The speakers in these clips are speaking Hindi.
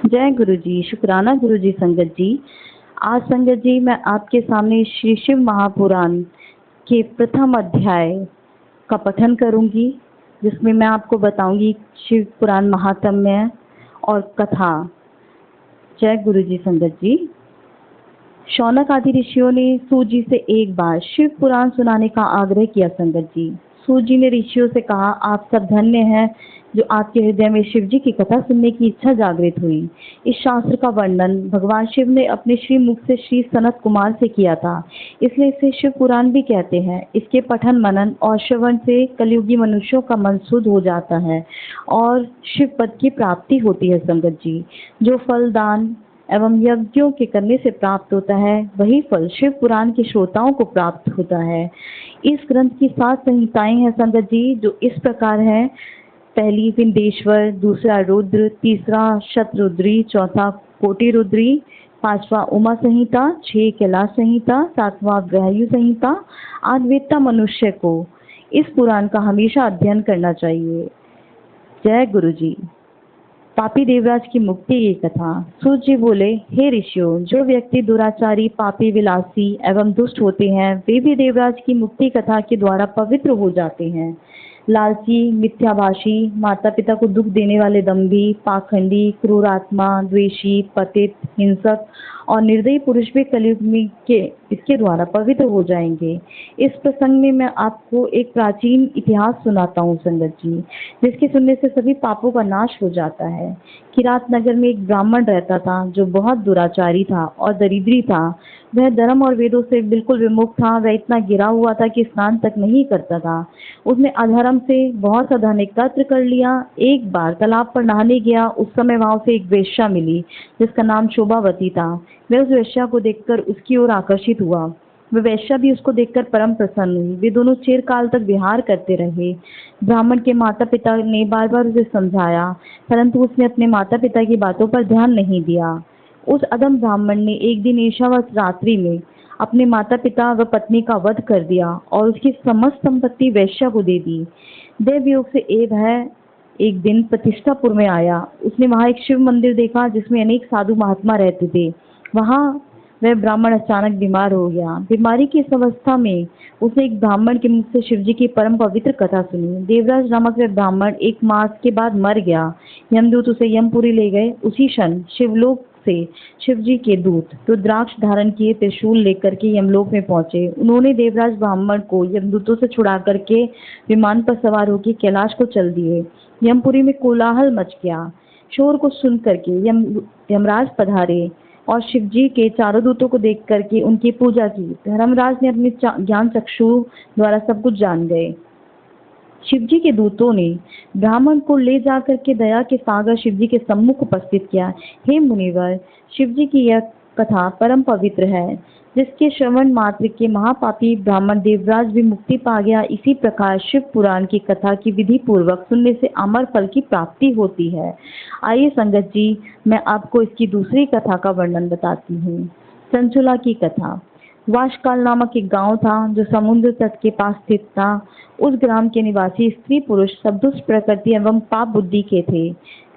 जय गुरु जी, शुक्राना गुरु जी। संगत जी, आज संगत जी मैं आपके सामने श्री शिव महापुराण के प्रथम अध्याय का पठन करूंगी, जिसमें मैं आपको बताऊंगी शिव पुराण महात्म्य और कथा। जय गुरु जी। संगत जी, शौनक आदि ऋषियों ने सूत जी से एक बार शिव पुराण सुनाने का आग्रह किया। संगत जी, सूत जी ने ऋषियों से कहा, आप सब धन्य हैं जो आपके हृदय में शिव जी की कथा सुनने की इच्छा जागृत हुई। इस शास्त्र का वर्णन भगवान शिव ने अपने श्री मुख से श्री सनत कुमार से किया था, इसलिए इसे शिव पुराण भी कहते हैं। इसके पठन मनन और श्रवण से कलयुगी मनुष्यों का मन शुद्ध हो जाता है और शिव पद की प्राप्ति होती है। संगत जी, जो फल दान एवं यज्ञों के करने से प्राप्त होता है, वही फल शिव पुराण के श्रोताओं को प्राप्त होता है। इस ग्रंथ की 7 संहिताएं हैं संगत जी, जो इस प्रकार है। पहली विंदेश्वर, दूसरा रुद्र, तीसरा शतरुद्री, चौथा कोटि रुद्री, पांचवा उमा संहिता, 6 कैलाश संहिता, 7वां ग्रहयु संहिता। आद्वेता मनुष्य को इस पुराण का हमेशा अध्ययन करना चाहिए। जय गुरु जी। पापी देवराज की मुक्ति की कथा। सूत जी बोले, हे ऋषियों, जो व्यक्ति दुराचारी, पापी, विलासी एवं दुष्ट होते हैं, वे भी देवराज की मुक्ति कथा के द्वारा पवित्र हो जाते हैं। लालची, मिथ्याभाषी, माता पिता को दुख देने वाले दंभी, पाखंडी, क्रूर आत्मा, द्वेषी, पतित, हिंसक और निर्दयी पुरुष भी कलयुग में के इसके द्वारा पवित्र हो जाएंगे। इस प्रसंग में मैं आपको एक प्राचीन इतिहास सुनाता हूँ संगत जी, जिसके सुनने से सभी पापों का नाश हो जाता है। किरात नगर में एक ब्राह्मण रहता था जो बहुत दुराचारी था और दरिद्री था। वह धर्म और वेदों से बिल्कुल विमुख था। वह इतना गिरा हुआ था कि स्नान तक नहीं करता था। उसने अधर्म से बहुत सा धन एकत्र कर लिया। एक बार तालाब पर नहाने गया। उस समय वहां उसे एक वेश्या मिली जिसका नाम शोभावती था। वह उस वेश्या को देखकर उसकी ओर आकर्षित हुआ। वह वेश्या भी उसको देखकर परम प्रसन्न हुई। वे दोनों चिरकाल तक विहार करते रहे। ब्राह्मण के माता पिता ने बार बार उसे समझाया, परंतु उसने अपने माता पिता की बातों पर ध्यान नहीं दिया। उस अधम ब्राह्मण ने एक दिन ईशावत रात्रि में अपने माता पिता व पत्नी का वध कर दिया और उसकी समस्त संपत्ति वैश्या को दे दी। देवयोग से एक दिन प्रतिष्ठापुर में आया। उसने वहां एक शिव मंदिर देखा जिसमें अनेक साधु महात्मा रहते थे। वहां वह ब्राह्मण अचानक बीमार हो गया। बीमारी की इस अवस्था में उसने एक ब्राह्मण के मुख से शिव जी की परम पवित्र कथा सुनी। देवराज नामक वह ब्राह्मण 1 मास के बाद मर गया। यमदूत उसे यमपुरी ले गए। उसी क्षण शिवलोक से शिव जी के दूत रुद्राक्ष धारण किए त्रिशूल लेकर के यमलोक में पहुंचे। उन्होंने देवराज ब्राह्मण को यमदूतों से छुड़ा करके विमान पर सवार होकर कैलाश को चल दिए। यमपुरी में कोलाहल मच गया। शोर को सुन करके यमराज पधारे और शिव जी के चारों दूतों को देख करके उनकी पूजा की। धर्मराज ने अपने ज्ञान चक्षु द्वारा सब कुछ जान गए। शिव जी के दूतों ने ब्राह्मण को ले जाकर के दया के सागर शिव जी के सम्मुख उपस्थित किया। हे मुनिवर, शिव जी की यह कथा परम पवित्र है, जिसके श्रवण मात्र के महापापी ब्राह्मण देवराज भी मुक्ति पा गया। इसी प्रकार शिव पुराण की कथा की विधि पूर्वक सुनने से अमर फल की प्राप्ति होती है। आइए संगत जी, मैं आपको इसकी दूसरी कथा का वर्णन बताती हूँ। चंचुला की कथा। वाशकाल नामक एक गांव था जो समुद्र तट के पास स्थित था। उस ग्राम के निवासी स्त्री पुरुष सब दुष्ट प्रकृति एवं पाप बुद्धि के थे।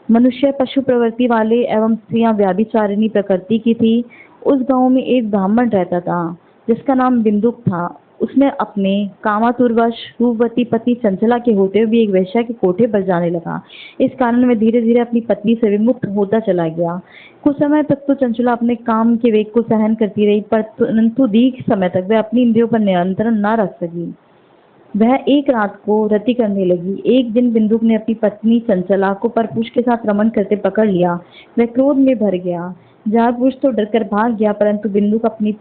मनुष्य पशु प्रवृत्ति वाले एवं स्त्रियां व्याभिचारिणी प्रकृति की थी। उस गांव में एक ब्राह्मण रहता था जिसका नाम बिंदुक था। उसने अपने कामातुरवश रूपवती पत्नी चंचला के होते हुए भी एक वेश्या के कोठे पर जाने लगा। इस कारण वह धीरे धीरे अपनी पत्नी से विमुक्त होता चला गया। कुछ समय तक तो चंचला अपने काम के वेग को सहन करती रही, परंतु दीर्घ समय तक वह अपनी इंद्रियों पर नियंत्रण न रख सकी। वह एक रात को रति करने लगी। एक दिन बिंदुक ने अपनी पत्नी चंचला को परपुरुष के साथ रमन करते पकड़ लिया। वह क्रोध में भर गया। जहाँ पुरुष तो डरकर भाग गया, परंतु बिंदुक अपनी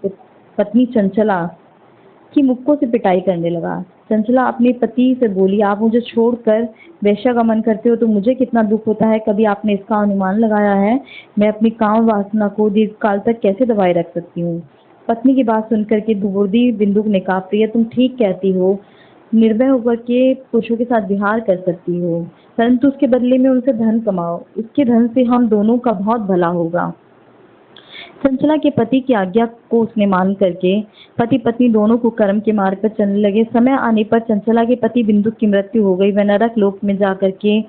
पत्नी चंचला की मुक्कों से पिटाई करने लगा। चंचला अपने पति से बोली, आप मुझे छोड़कर वेश्यागमन करते हो तो मुझे कितना दुख होता है। कभी आपने इसका अनुमान लगाया है मैं अपनी काम वासना को दीर्घकाल तक कैसे दबाए रख सकती हूँ। पत्नी की बात सुनकर के दुर्बोधी बिंदुक ने कहा, प्रिय, तुम ठीक कहती हो। निर्भय होकर के पुरुषों के साथ विहार कर सकती हो, परंतु उसके बदले में उनसे धन कमाओ। उसके धन से हम दोनों का बहुत भला होगा। चंचला के पति की आज्ञा को उसने मान करके पति पत्नी दोनों को कर्म के मार्ग पर चलने लगे। समय आने पर चंचला के पति बिंदु की मृत्यु हो गई। वह नरक लोक में जा करके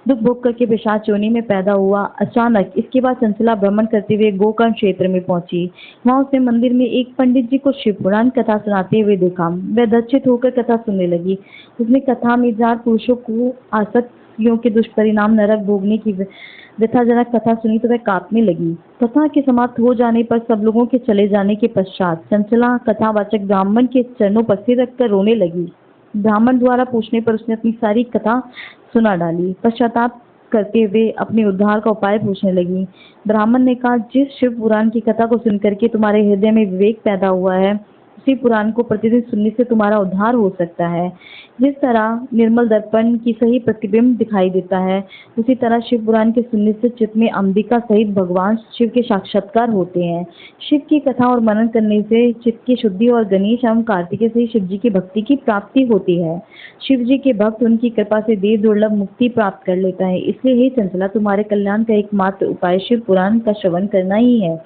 दुख भोग करके पिशाच योनि में पैदा हुआ। अचानक इसके बाद चंचला भ्रमण करते हुए गोकर्ण क्षेत्र में पहुंची। वहां उसने मंदिर में एक पंडित जी को शिव पुराण कथा सुनाते हुए देखा। वह दर्शित होकर कथा सुनने लगी। उसने कथा में 4 पुरुषों को आसक्तियों के दुष्परिणाम नरक भोगने की व्यथाजनक कथा सुनी तो वह कांपने लगी। कथा के समाप्त हो जाने पर सब लोगों के चले जाने के पश्चात चंचला कथावाचक ब्राह्मण के चरणों पर सिर रखकर रोने लगी। ब्राह्मण द्वारा पूछने पर उसने अपनी सारी कथा सुना डाली। पश्चाताप करते हुए अपने उद्धार का उपाय पूछने लगी। ब्राह्मण ने कहा, जिस शिव पुराण की कथा को सुनकर के तुम्हारे हृदय में विवेक पैदा हुआ है, उसी पुराण को प्रतिदिन सुनने से तुम्हारा उद्धार हो सकता है। जिस तरह निर्मल दर्पण की सही प्रतिबिंब दिखाई देता है, उसी तरह शिव पुराण के सुनने से चित्त में अंबिका सहित भगवान शिव के साक्षात्कार होते हैं। शिव की कथा और मनन करने से चित्त की शुद्धि और गणेश एवं कार्तिकेय सहित शिव जी की भक्ति की प्राप्ति होती है। शिव जी के भक्त उनकी कृपा से देव दुर्लभ मुक्ति प्राप्त कर लेता है। इसलिए हे चंचला, तुम्हारे कल्याण का एकमात्र उपाय शिव पुराण का श्रवण करना ही है।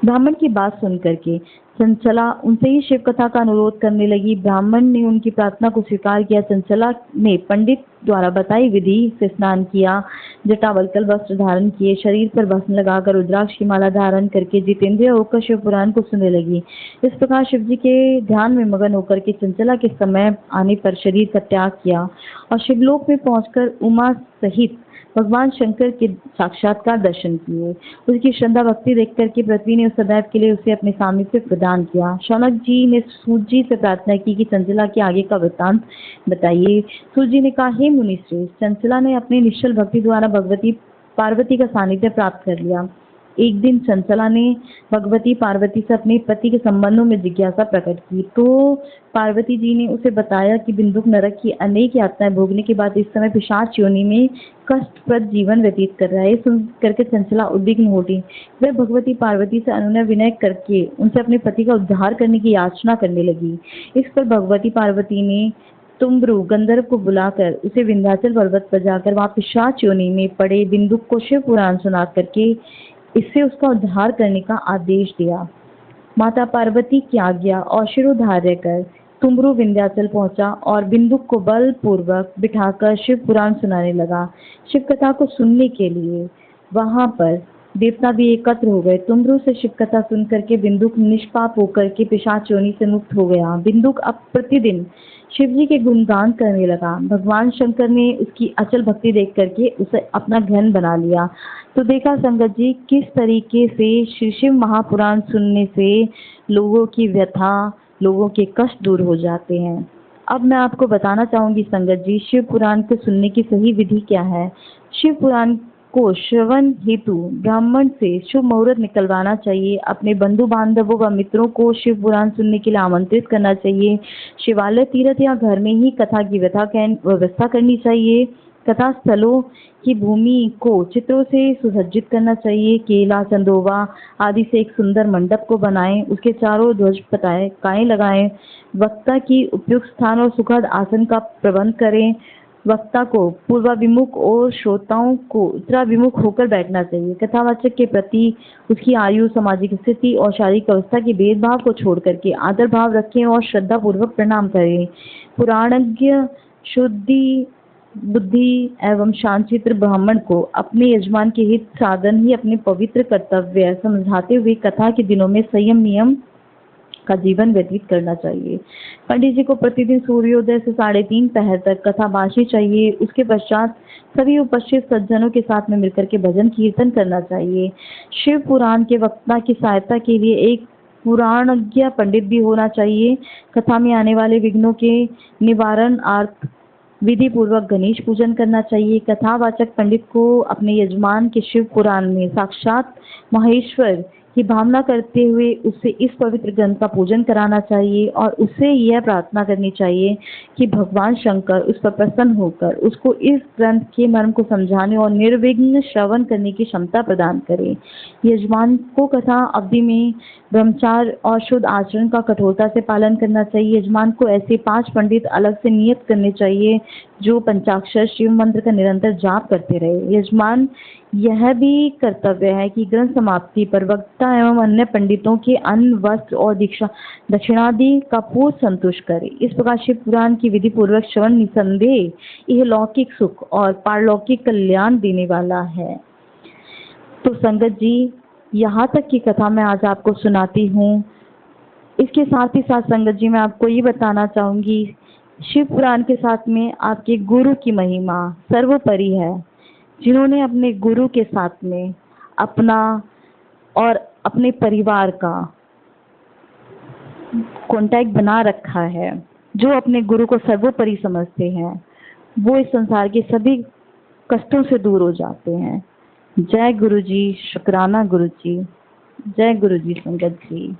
ब्राह्मण की बात सुनकर के चंचला उनसे ही शिव कथा का अनुरोध करने लगी। ब्राह्मण ने उनकी प्रार्थना को स्वीकार किया। चंचला ने पंडित द्वारा बताई विधि से स्नान किया, जटावल्कल वस्त्र धारण किए, शरीर पर भस्म लगाकर रुद्राक्ष की माला धारण करके जितेंद्रिय होकर शिव पुराण को सुनने लगी। इस प्रकार शिव जी के ध्यान में मगन होकर के चंचला के समय आने पर शरीर का त्याग किया और शिवलोक में पहुंचकर उमा सहित भगवान शंकर के साक्षात्कार दर्शन किए। उसकी श्रद्धा भक्ति देख करके पृथ्वी ने उस सदैव के लिए उसे अपने सामीप्य प्रदान किया। शौनक जी ने सूत जी से प्रार्थना की कि चंचला के आगे का वृत्तांत बताइए। सूत जी ने कहा, हे मुनि श्रेष्ठ, चंचला ने अपनी निश्चल भक्ति द्वारा भगवती पार्वती का सानिध्य प्राप्त कर लिया। एक दिन चंचला ने भगवती पार्वती से अपने पति के संबंधों में जिज्ञासा प्रकट की तो पार्वती जी ने उसे बताया कि बिंदुक नरक की अनेक यातनाएं भोगने के बाद इस समय पिशाच योनि में कष्टप्रद जीवन व्यतीत कर रहा है। सुन करके चंचला उद्विग्न हो उठी। वह भगवती पार्वती से अनुनय विनय करके उनसे अपने पति का उद्धार करने की याचना करने लगी। इस पर भगवती पार्वती ने तुम्ब्रु गंधर्व को बुलाकर उसे विंध्याचल पर्वत पर जाकर वहां पिशाच योनि में पड़े बिंदुक को शिव पुराण सुना करके इससे उसका उद्धार करने का आदेश दिया। माता पार्वती की आज्ञा और शिरोधार्य कर तुम्ब्रु विंध्याचल पहुंचा और बिंदुक को बलपूर्वक बिठाकर शिव पुराण सुनाने लगा। शिव कथा को सुनने के लिए वहां पर देवता भी एकत्र हो गए। तुम्ब्रु से शिव कथा सुन करके बिंदुक निष्पाप होकर के पिशाच योनि से मुक्त हो गया। बिंदुक अब प्रतिदिन शिव जी के गुणगान करने लगा। भगवान शंकर ने उसकी अचल भक्ति देख करके उसे अपना घन बना लिया। तो देखा संगत जी किस तरीके से श्री शिव महापुराण सुनने से लोगों की व्यथा, लोगों के कष्ट दूर हो जाते हैं। अब मैं आपको बताना चाहूंगी संगत जी, शिव पुराण को सुनने की सही विधि क्या है। शिव पुराण को श्रवण हेतु ब्राह्मण से शुभ मुहूर्त निकलवाना चाहिए। अपने बंधु बांधवों व मित्रों को शिव पुराण सुनने के लिए आमंत्रित करना चाहिए। शिवालय, तीर्थ या घर में ही कथा की व्यवस्था करनी चाहिए। कथा स्थलों की भूमि को चित्रों से सुसज्जित करना चाहिए। केला, चंदोवा आदि से एक सुंदर मंडप को बनाएं। उसके चारों ध्वज पताकाएं लगाएं। वक्ता की उपयुक्त स्थान और सुखद आसन का प्रबंध करें। वक्ता को पूर्वाभिमुख और श्रोताओं को उत्तराभिमुख होकर बैठना चाहिए। कथावाचक के प्रति उसकी आयु, सामाजिक स्थिति और शारीरिक अवस्था के भेदभाव को छोड़ करके आदर भाव रखें और श्रद्धा पूर्वक प्रणाम करें। पुराणज्ञ, शुद्धि बुद्धि एवं शांतचित्त ब्राह्मण को अपने यजमान के हित साधन ही अपने पवित्र कर्तव्य समझाते हुए कथा के दिनों में संयम नियम का जीवन व्यतीत करना चाहिए। पंडित जी को प्रतिदिन सूर्योदय से 3:30 पहर तक कथा बांटनी चाहिए। उसके पश्चात सभी उपस्थित सज्जनों के साथ में मिलकर के भजन कीर्तन करना चाहिए। शिव पुराण के वक्ता की सहायता के लिए एक पुराणज्ञ पंडित भी होना चाहिए। कथा में आने वाले विघ्नों के निवारणार्थ विधि पूर्वक गणेश पूजन करना चाहिए। कथावाचक पंडित को अपने यजमान के शिव पुराण में साक्षात महेश्वर की भावना करते हुए उससे इस पवित्र ग्रंथ का पूजन कराना चाहिए और उससे यह प्रार्थना करनी चाहिए कि भगवान शंकर उस पर प्रसन्न होकर उसको इस ग्रंथ के मर्म को समझाने और निर्विघ्न श्रवण करने की क्षमता प्रदान करें। यजमान को कथा अवधि में ब्रह्मचार्य और शुद्ध आचरण का कठोरता से पालन करना चाहिए। यजमान को ऐसे 5 पंडित अलग से नियत करने चाहिए जो पंचाक्षर शिव मंत्र का निरंतर जाप करते रहे। यजमान यह भी कर्तव्य है कि ग्रंथ समाप्ति पर वक्ता एवं अन्य पंडितों के अन्न, वस्त्र और दीक्षा दक्षिणादि का पूर्ण संतुष्ट करे। इस प्रकार शिव पुराण की विधि पूर्वक श्रवण निसंदेह यह लौकिक सुख और पारलौकिक कल्याण देने वाला है। तो संगत जी, यहाँ तक की कथा मैं आज आपको सुनाती हूँ। इसके साथ ही साथ संगत जी मैं आपको ये बताना चाहूंगी, शिव पुराण के साथ में आपके गुरु की महिमा सर्वोपरि है, जिन्होंने अपने गुरु के साथ में अपना और अपने परिवार का कांटेक्ट बना रखा है। जो अपने गुरु को सर्वोपरि समझते हैं वो इस संसार के सभी कष्टों से दूर हो जाते हैं। जय गुरु जी, शुक्राना गुरु जी, जय गुरु जी संगत जी।